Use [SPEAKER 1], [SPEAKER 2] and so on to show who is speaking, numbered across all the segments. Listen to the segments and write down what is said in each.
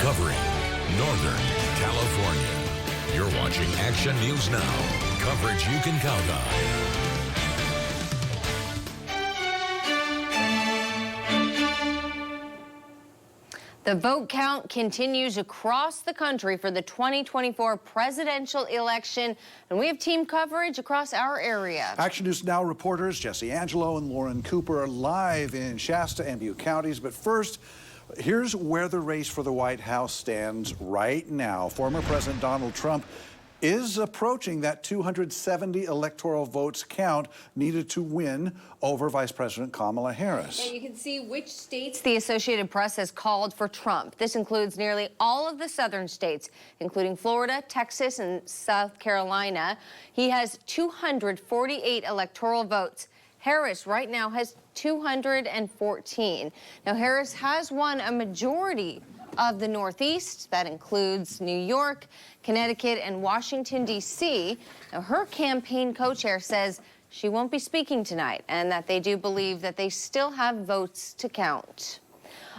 [SPEAKER 1] covering Northern California. You're watching Action News Now. Coverage you can count on.
[SPEAKER 2] The vote count continues across the country for the 2024 presidential election, and we have team coverage across our area.
[SPEAKER 3] Action News Now reporters Jesse Angelo and Lauren Cooper are live in Shasta and Butte counties. But first, here's where the race for the White House stands right now. Former President Donald Trump is approaching that 270 electoral votes count needed to win over Vice President Kamala Harris.
[SPEAKER 2] And you can see which states the Associated Press has called for Trump. This includes nearly all of the southern states, including Florida, Texas, and South Carolina. He has 248 electoral votes. Harris right now has 214. Now, Harris has won a majority of the Northeast. That includes New York, Connecticut, and Washington, D.C. Now, her campaign co-chair says she won't be speaking tonight and that they do believe that they still have votes to count.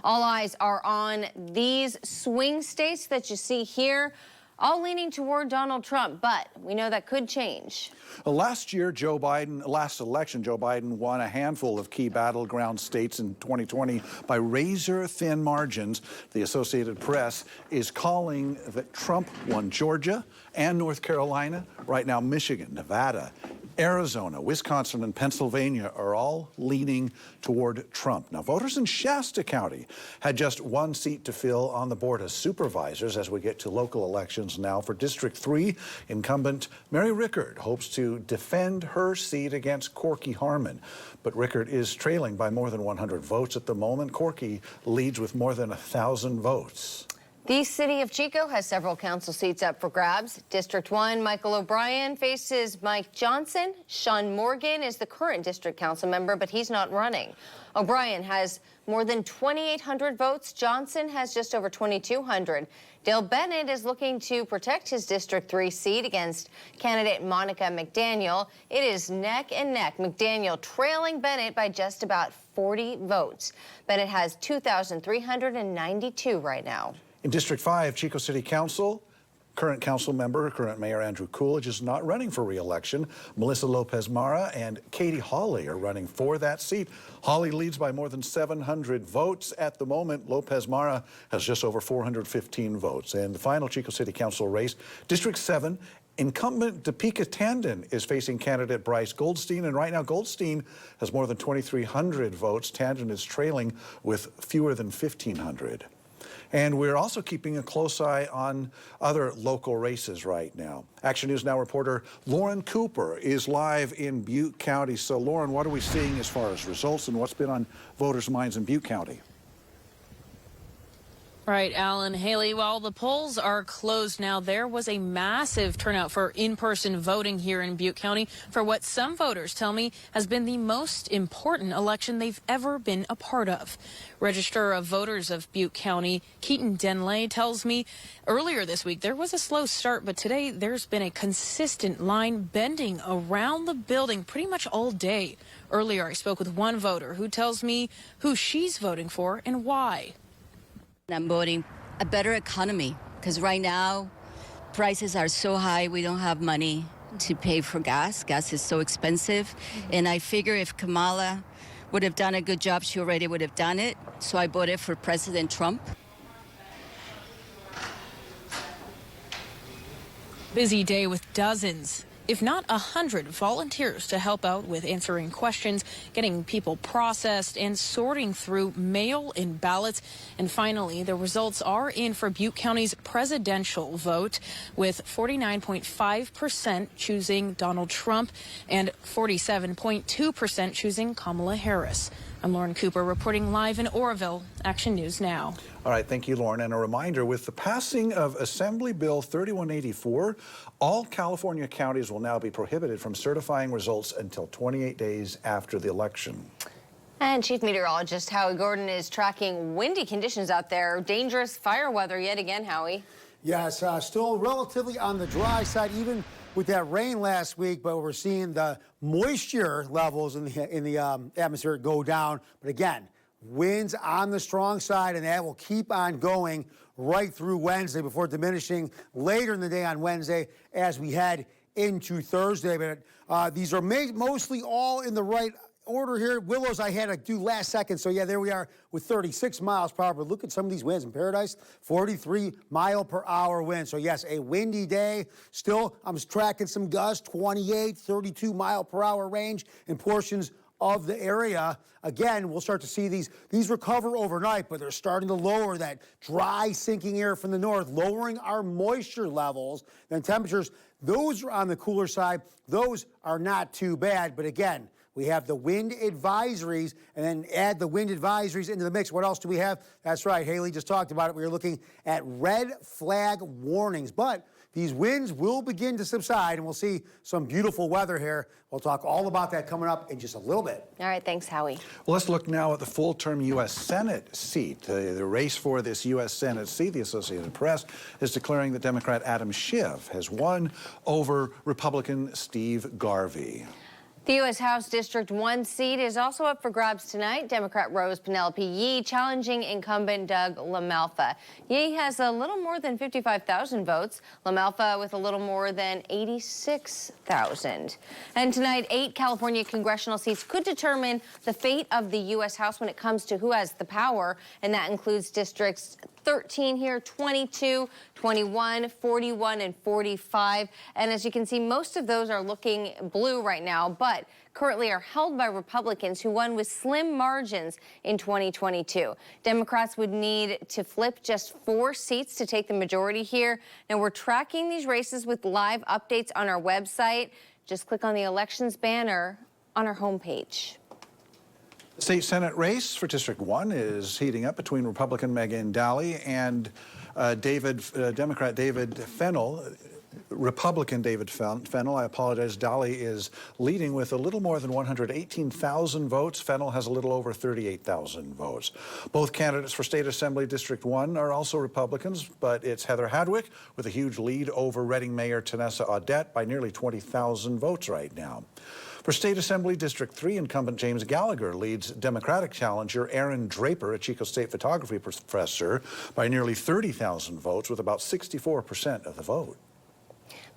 [SPEAKER 2] All eyes are on these swing states that you see here, all leaning toward Donald Trump, but we know that could change.
[SPEAKER 3] Last election, Joe Biden won a handful of key battleground states in 2020 by razor-thin margins. The Associated Press is calling that Trump won Georgia and North Carolina. Right now, Michigan, Nevada, Arizona, Wisconsin, and Pennsylvania are all leaning toward Trump. Now, voters in Shasta County had just one seat to fill on the board of supervisors as we get to local elections now. For District 3, incumbent Mary Rickard hopes to defend her seat against Corky Harmon. But Rickard is trailing by more than 100 votes at the moment. Corky leads with more than 1,000 votes.
[SPEAKER 2] The city of Chico has several council seats up for grabs. District 1, Michael O'Brien faces Mike Johnson. Sean Morgan is the current district council member, but he's not running. O'Brien has more than 2,800 votes. Johnson has just over 2,200. Dale Bennett is looking to protect his District 3 seat against candidate Monica McDaniel. It is neck and neck. McDaniel trailing Bennett by just about 40 votes. Bennett has 2,392 right now.
[SPEAKER 3] In District 5, Chico City Council, current Mayor Andrew Coolidge is not running for re-election. Melissa Lopez-Mara and Katie Hawley are running for that seat. Hawley leads by more than 700 votes at the moment. Lopez-Mara has just over 415 votes. And the final Chico City Council race, District 7, incumbent Topeka Tandon is facing candidate Bryce Goldstein, and right now Goldstein has more than 2,300 votes. Tandon is trailing with fewer than 1,500. And we're also keeping a close eye on other local races right now. Action News Now reporter Lauren Cooper is live in Butte County. So, Lauren, what are we seeing as far as results and what's been on voters' minds in Butte County?
[SPEAKER 4] Right, Alan, Haley, while the polls are closed now, there was a massive turnout for in-person voting here in Butte County for what some voters tell me has been the most important election they've ever been a part of. Register of Voters of Butte County, Keaton Denley, tells me earlier this week there was a slow start, but today there's been a consistent line bending around the building pretty much all day. Earlier, I spoke with one voter who tells me who she's voting for and why.
[SPEAKER 5] I'm voting a better economy because right now prices are so high, we don't have money to pay for gas. Gas is so expensive. And I figure if Kamala would have done a good job, she already would have done it. So I voted for President Trump.
[SPEAKER 4] Busy day with dozens, if not 100 volunteers to help out with answering questions, getting people processed, and sorting through mail-in ballots. And finally, the results are in for Butte County's presidential vote, with 49.5% choosing Donald Trump and 47.2% choosing Kamala Harris. I'm Lauren Cooper reporting live in Oroville. Action News Now.
[SPEAKER 3] All right, thank you, Lauren. And a reminder, with the passing of Assembly Bill 3184, all California counties will now be prohibited from certifying results until 28 days after the election.
[SPEAKER 2] And Chief Meteorologist Howie Gordon is tracking windy conditions out there. Dangerous fire weather yet again, Howie.
[SPEAKER 6] Yes, still relatively on the dry side, even with that rain last week, but we're seeing the moisture levels in the atmosphere go down. But again, winds on the strong side, and that will keep on going right through Wednesday before diminishing later in the day on Wednesday as we head into Thursday. But these are mostly all in the right order here. Willows I had to do last second, so yeah, there we are with 36 miles per hour. But look at some of these winds in Paradise, 43-mile-per-hour winds. So yes, a windy day. Still, I'm tracking some gusts, 28, 32-mile-per-hour range in portions of the area. Again, we'll start to see these recover overnight, but they're starting to lower that dry, sinking air from the north, lowering our moisture levels. Then temperatures, those are on the cooler side. Those are not too bad, but again, we have the wind advisories, and then add the wind advisories into the mix. What else do we have? That's right, Haley just talked about it. We are looking at red flag warnings, but these winds will begin to subside, and we'll see some beautiful weather here. We'll talk all about that coming up in just a little bit.
[SPEAKER 2] All right, thanks, Howie.
[SPEAKER 3] Well, let's look now at the full-term U.S. Senate seat. The race for this U.S. Senate seat, the Associated Press is declaring that Democrat Adam Schiff has won over Republican Steve Garvey.
[SPEAKER 2] The U.S. House District 1 seat is also up for grabs tonight. Democrat Rose Penelope Yee challenging incumbent Doug LaMalfa. Yee has a little more than 55,000 votes. LaMalfa with a little more than 86,000. And tonight, 8 California congressional seats could determine the fate of the U.S. House when it comes to who has the power, and that includes districts 13 here, 22, 21, 41, and 45. And as you can see, most of those are looking blue right now, but currently are held by Republicans who won with slim margins in 2022. Democrats would need to flip just 4 seats to take the majority here. Now, we're tracking these races with live updates on our website. Just click on the elections banner on our homepage.
[SPEAKER 3] The state Senate race for District 1 is heating up between Republican Megan Daly and Democrat David Fennell. Republican David Fennell, I apologize, Daly is leading with a little more than 118,000 votes. Fennell has a little over 38,000 votes. Both candidates for State Assembly District 1 are also Republicans, but it's Heather Hadwick with a huge lead over Reading Mayor Tanessa Audette by nearly 20,000 votes right now. For State Assembly District 3, incumbent James Gallagher leads Democratic challenger Aaron Draper, a Chico State photography professor, by nearly 30,000 votes with about 64% of the vote.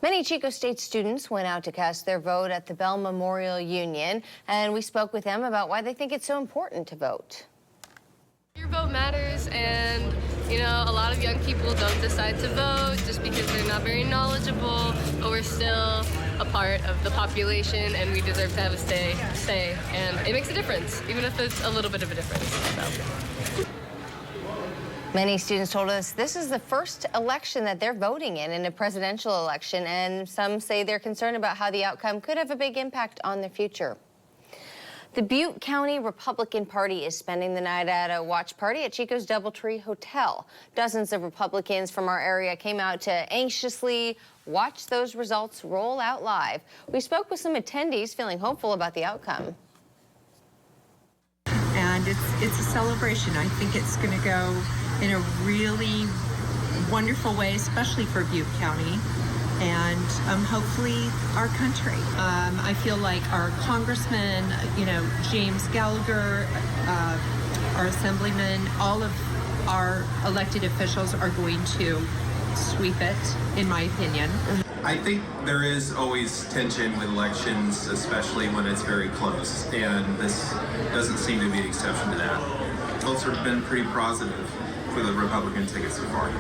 [SPEAKER 2] Many Chico State students went out to cast their vote at the Bell Memorial Union, and we spoke with them about why they think it's so important to vote.
[SPEAKER 7] Your vote matters, and a lot of young people don't decide to vote just because they're not very knowledgeable, but we're still a part of the population and we deserve to have a say, and it makes a difference, even if it's a little bit of a difference. So.
[SPEAKER 2] Many students told us this is the first election that they're voting in a presidential election, and some say they're concerned about how the outcome could have a big impact on their future. The Butte County Republican Party is spending the night at a watch party at Chico's DoubleTree Hotel. Dozens of Republicans from our area came out to anxiously watch those results roll out live. We spoke with some attendees feeling hopeful about the outcome.
[SPEAKER 8] And it's a celebration. I think it's going to go in a really wonderful way, especially for Butte County and hopefully our country. I feel like our congressman, James Gallagher, our assemblyman, all of our elected officials are going to sweep it, in my opinion.
[SPEAKER 9] I think there is always tension with elections, especially when it's very close, and this doesn't seem to be an exception to that. Results have been pretty positive for the Republican ticket so far.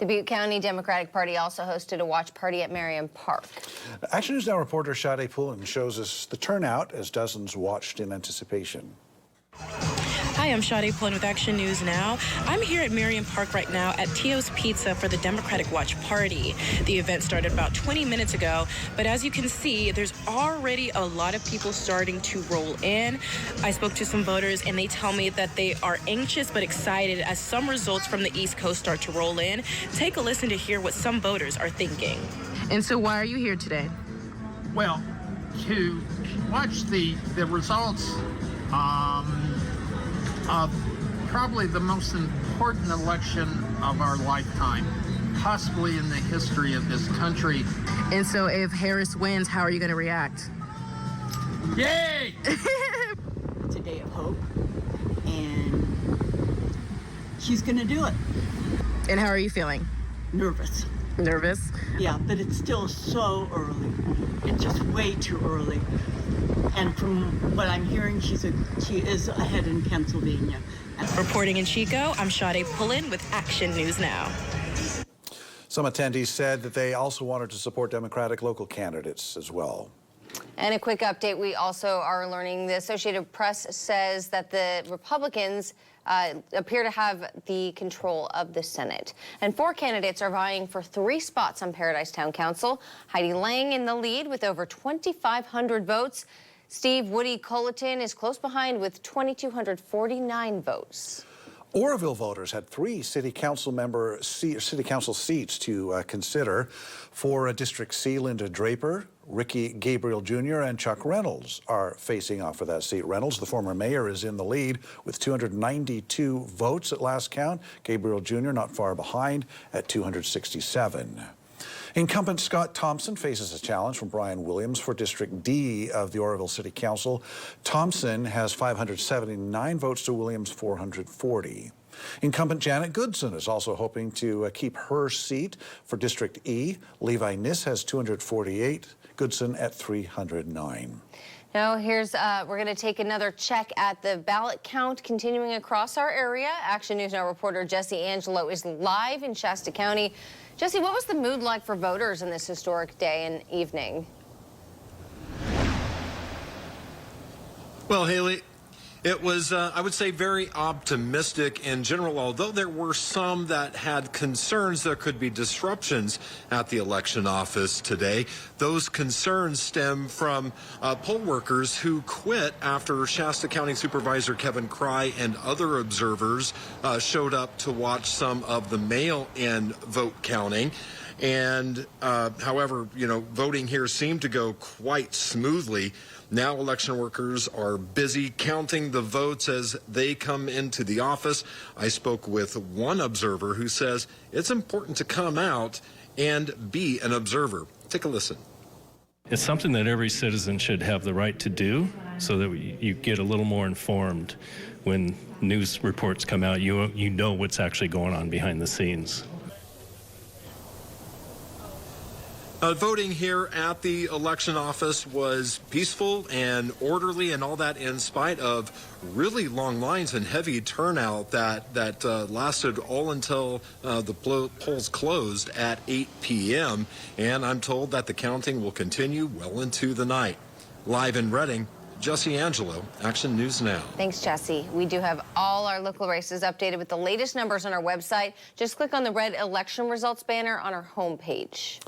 [SPEAKER 2] The Butte County Democratic Party also hosted a watch party at Merriam Park.
[SPEAKER 3] Action News Now reporter Sade Poulin shows us the turnout as dozens watched in anticipation.
[SPEAKER 10] Hi, I'm Sade Poulin with Action News Now. I'm here at Merriam Park right now at Tio's Pizza for the Democratic Watch Party. The event started about 20 minutes ago, but as you can see, there's already a lot of people starting to roll in. I spoke to some voters and they tell me that they are anxious but excited as some results from the East Coast start to roll in. Take a listen to hear what some voters are thinking. And so why are you here today?
[SPEAKER 11] Well, to watch the results of probably the most important election of our lifetime, possibly in the history of this country.
[SPEAKER 10] And so if Harris wins, how are you going to react?
[SPEAKER 11] Yay!
[SPEAKER 10] It's a day of hope.
[SPEAKER 12] he's going to do it.
[SPEAKER 10] And how are you feeling?
[SPEAKER 12] Nervous.
[SPEAKER 10] Nervous?
[SPEAKER 12] Yeah, but it's still so early. It's just way too early. And from what I'm hearing, she is ahead in Pennsylvania.
[SPEAKER 10] Reporting in Chico, I'm Sade Pullen with Action News Now.
[SPEAKER 3] Some attendees said that they also wanted to support Democratic local candidates as well.
[SPEAKER 2] And a quick update, we also are learning the Associated Press says that the Republicans appear to have the control of the Senate. And 4 candidates are vying for 3 spots on Paradise Town Council. Heidi Lang in the lead with over 2,500 votes. Steve Woody Colleton is close behind with 2,249 votes.
[SPEAKER 3] Oroville voters had 3 city council seats to consider. For District C, Linda Draper, Ricky Gabriel Jr. and Chuck Reynolds are facing off for that seat. Reynolds, the former mayor, is in the lead with 292 votes at last count. Gabriel Jr. not far behind at 267. Incumbent Scott Thompson faces a challenge from Brian Williams for District D of the Oroville City Council. Thompson has 579 votes to Williams' 440. Incumbent Janet Goodson is also hoping to keep her seat for District E. Levi Niss has 248, Goodson at 309.
[SPEAKER 2] Now, we're going to take another check at the ballot count continuing across our area. Action News Now reporter Jesse Angelo is live in Shasta County. Jesse, what was the mood like for voters in this historic day and evening?
[SPEAKER 13] Well, Haley, it was, I would say, very optimistic in general, although there were some that had concerns there could be disruptions at the election office today. Those concerns stem from poll workers who quit after Shasta County Supervisor Kevin Cry and other observers showed up to watch some of the mail-in vote counting. And however, voting here seemed to go quite smoothly. Now election workers are busy counting the votes as they come into the office. I spoke with one observer who says it's important to come out and be an observer. Take a listen.
[SPEAKER 14] It's something that every citizen should have the right to do so that you get a little more informed when news reports come out. You know what's actually going on behind the scenes.
[SPEAKER 13] Voting here at the election office was peaceful and orderly, and all that in spite of really long lines and heavy turnout that lasted all until the polls closed at 8 p.m. And I'm told that the counting will continue well into the night. Live in Reading, Jesse Angelo, Action News Now.
[SPEAKER 2] Thanks, Jesse. We do have all our local races updated with the latest numbers on our website. Just click on the red election results banner on our homepage.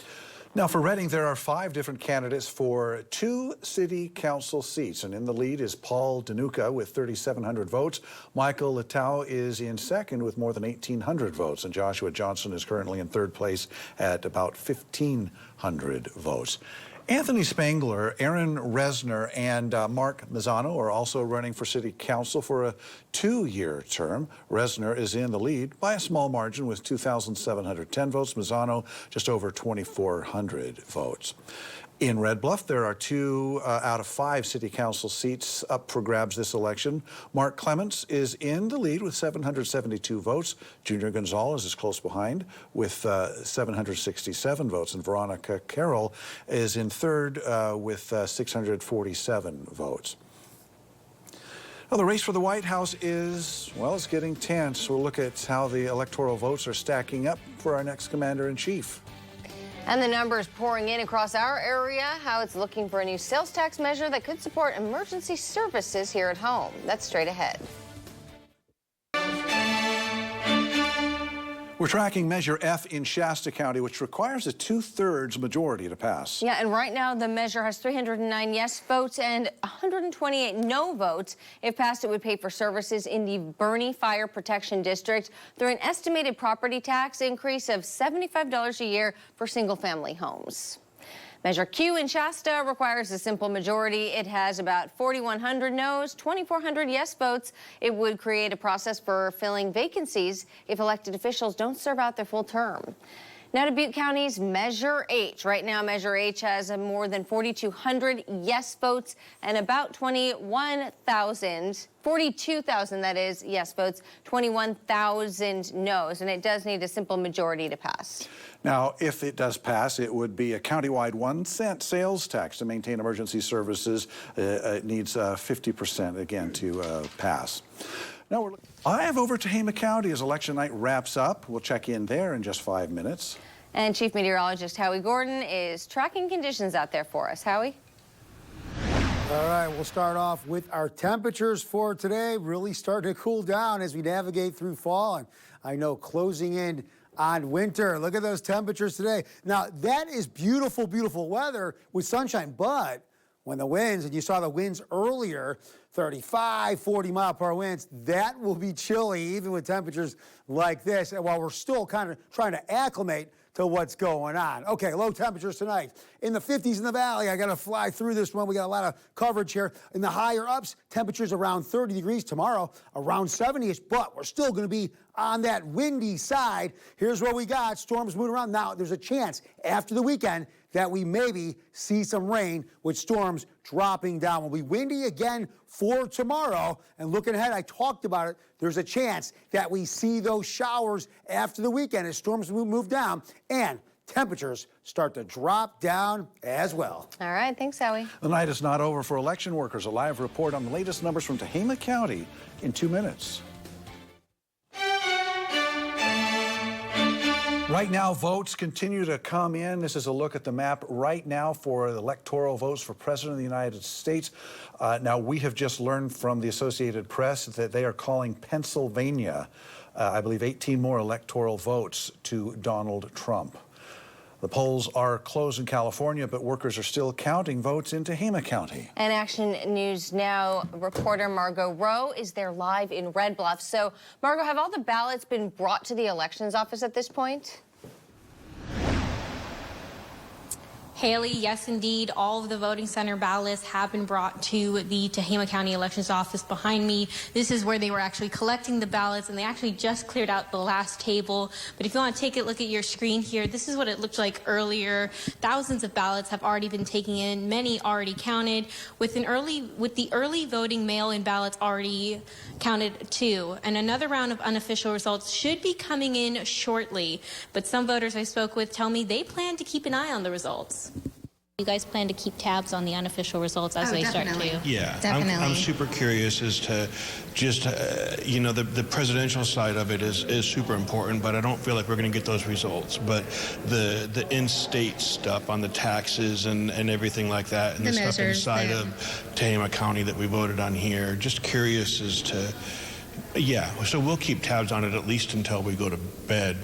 [SPEAKER 3] Now, for Reading, there are 5 different candidates for 2 city council seats. And in the lead is Paul Danuka with 3,700 votes. Michael Letow is in second with more than 1,800 votes. And Joshua Johnson is currently in third place at about 1,500 votes. Anthony Spangler, Aaron Resner, and Mark Mazzano are also running for city council for a 2-year term. Resner is in the lead by a small margin with 2,710 votes. Mazzano just over 2,400 votes. In Red Bluff, there are 2 out of 5 city council seats up for grabs this election. Mark Clements is in the lead with 772 votes. Junior Gonzalez is close behind with 767 votes. And Veronica Carroll is in third with 647 votes. Well, the race for the White House is, well, it's getting tense. We'll look at how the electoral votes are stacking up for our next commander-in-chief.
[SPEAKER 2] And the numbers pouring in across our area, how it's looking for a new sales tax measure that could support emergency services here at home. That's straight ahead.
[SPEAKER 3] We're tracking Measure F in Shasta County, which requires a 2/3 majority to pass.
[SPEAKER 2] Yeah, and right now the measure has 309 yes votes and 128 no votes. If passed, it would pay for services in the Bernie Fire Protection District through an estimated property tax increase of $75 a year for single-family homes. Measure Q in Shasta requires a simple majority. It has about 4,100 no's, 2,400 yes votes. It would create a process for filling vacancies if elected officials don't serve out their full term. Now to Butte County's Measure H. Right now, Measure H has more than 4,200 yes votes and about 42,000, that is, yes votes, 21,000 no's, and it does need a simple majority to pass.
[SPEAKER 3] Now, if it does pass, it would be a countywide 1-cent sales tax to maintain emergency services. It needs 50% again to pass. Now we're live over to Tehama County as election night wraps up. We'll check in there in just 5 minutes.
[SPEAKER 2] And Chief Meteorologist Howie Gordon is tracking conditions out there for us. Howie?
[SPEAKER 6] All right, we'll start off with our temperatures for today. Really starting to cool down as we navigate through fall, and I know closing in on winter. Look at those temperatures today. Now, that is beautiful, beautiful weather with sunshine, but when the winds, and you saw the winds earlier, 35, 40-mile-per-hour winds, that will be chilly even with temperatures like this, and while we're still kind of trying to acclimate to what's going on. Okay, low temperatures tonight. In the 50s in the valley, I got to fly through this one. We got a lot of coverage here. In the higher ups, temperatures around 30 degrees tomorrow, around 70-ish, but we're still going to be on that windy side. Here's what we got. Storms moving around. Now, there's a chance after the weekend that we maybe see some rain with storms dropping down. We'll be windy again for tomorrow. And looking ahead, I talked about it. There's a chance that we see those showers after the weekend as storms move down and temperatures start to drop down as well.
[SPEAKER 2] All right, thanks, Howie.
[SPEAKER 3] The night is not over for election workers. A live report on the latest numbers from Tehama County in 2 minutes. Right now, votes continue to come in. This is a look at the map right now for electoral votes for President of the United States. Now, we have just learned from the Associated Press that they are calling Pennsylvania, I believe, 18 more electoral votes to Donald Trump. The polls are closed in California, but workers are still counting votes in Tehama County.
[SPEAKER 2] And Action News Now reporter Margot Rowe is there live in Red Bluff. So, Margot, have all the ballots been brought to the elections office at this point?
[SPEAKER 15] Haley, yes, indeed. All of the voting center ballots have been brought to the Tehama County Elections Office behind me. This is where they were actually collecting the ballots, and they actually just cleared out the last table. But if you want to take a look at your screen here, this is what it looked like earlier. Thousands of ballots have already been taken in, many already counted. With the early voting mail-in ballots already counted too. And another round of unofficial results should be coming in shortly. But some voters I spoke with tell me they plan to keep an eye on the results. You guys plan to keep tabs on the unofficial results as they start to?
[SPEAKER 16] Yeah,
[SPEAKER 15] definitely.
[SPEAKER 16] I'm super curious as to just, you know, the presidential side of it is super important, but I don't feel like we're going to get those results. But the in-state stuff on the taxes and everything like that, and the stuff inside of Tehama County that we voted on here, just curious as to, yeah, so we'll keep tabs on it at least until we go to bed.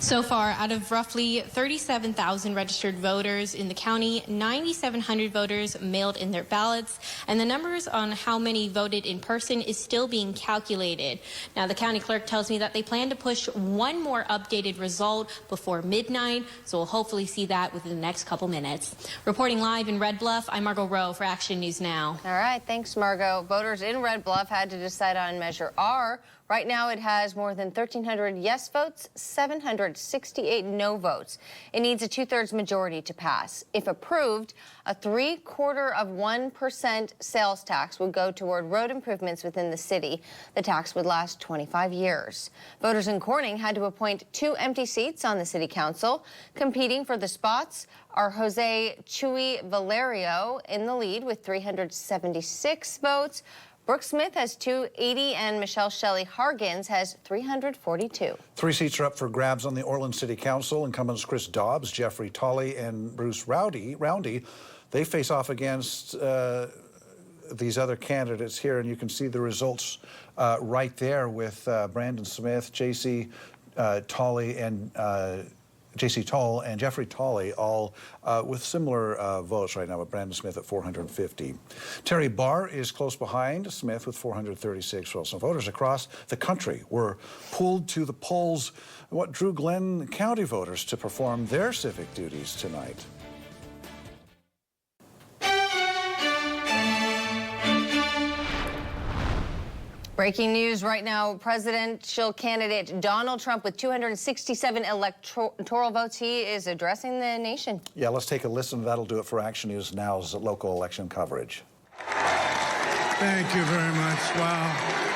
[SPEAKER 15] So far, out of roughly 37,000 registered voters in the county, 9,700 voters mailed in their ballots, and the numbers on how many voted in person is still being calculated. Now, the county clerk tells me that they plan to push one more updated result before midnight, so we'll hopefully see that within the next couple minutes. Reporting live in Red Bluff, I'm Margot Rowe for Action News Now.
[SPEAKER 2] All right, thanks, Margot. Voters in Red Bluff had to decide on Measure R. Right now, it has more than 1,300 yes votes, 768 no votes. It needs a 2/3 majority to pass. If approved, a 0.75% sales tax would go toward road improvements within the city. The tax would last 25 years. Voters in Corning had to appoint 2 empty seats on the city council. Competing for the spots are Jose Chuy Valerio in the lead with 376 votes. Brooke Smith has 280, and Michelle Shelley Hargens has 342.
[SPEAKER 3] 3 seats are up for grabs on the Orland City Council. Incumbents Chris Dobbs, Jeffrey Tolley, and Bruce Roundy, they face off against these other candidates here, and you can see the results right there with Brandon Smith, J.C. Tolley, and J.C. Toll and Jeffrey Tolley, all with similar votes right now, with Brandon Smith at 450. Terry Barr is close behind Smith with 436 votes. So voters across the country were pulled to the polls, what drew Glenn County voters to perform their civic duties tonight.
[SPEAKER 2] Breaking news right now. Presidential candidate Donald Trump with 267 electoral votes. He is addressing the nation.
[SPEAKER 3] Yeah, let's take a listen. That'll do it for Action News Now's local election coverage.
[SPEAKER 17] Thank you very much. Wow.